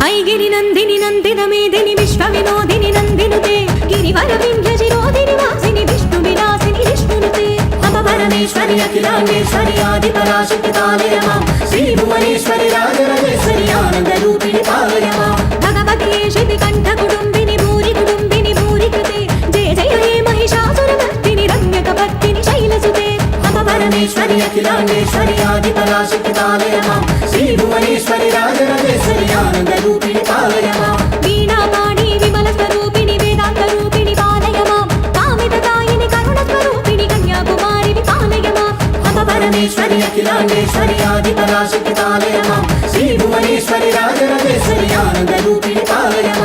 ऐगिरि नन्दिनि नन्दित मेदिनि विश्व विनोदिनि नन्दिनुते गिरिवर विन्ध्य चिरोदिनि वासिनि विष्णु विलासिनि विष्णुनुते अपरमेश्वरि अखिलाण्डेश्वरि आदिपराशक्ति पालय मां श्री भुवनेश्वरि राजराजेश्वरि आनन्दरूपिणि पालय मां भगवती शिति कण्ठ कुटुम्बिनि भूरि कुटुम्बिनि भूरि कृते जय जय हे महिषासुरमर्दिनि रम्यकपर्दिनि शैलसुते अपरमेश्वरि अखिलाण्डेश्वरि आदिपराशक्ति पालय मां श्री भुवनेश्वरि राजराजेश्वरि आनन्दरूपिणि पालय मां वीणापाणि विमलस्वरूपिणि वेदान्तरूपिणि पालय मां कामितदायिनि करुणस्वरूपिणि कन्याकुमारिनि पालय मां अपरमेश्वरि अखिलाण्डेश्वरि आदिपराशक्ति पालय मां श्री भुवनेश्वरि राजराजेश्वरि आनन्दरूपिणि पालय मां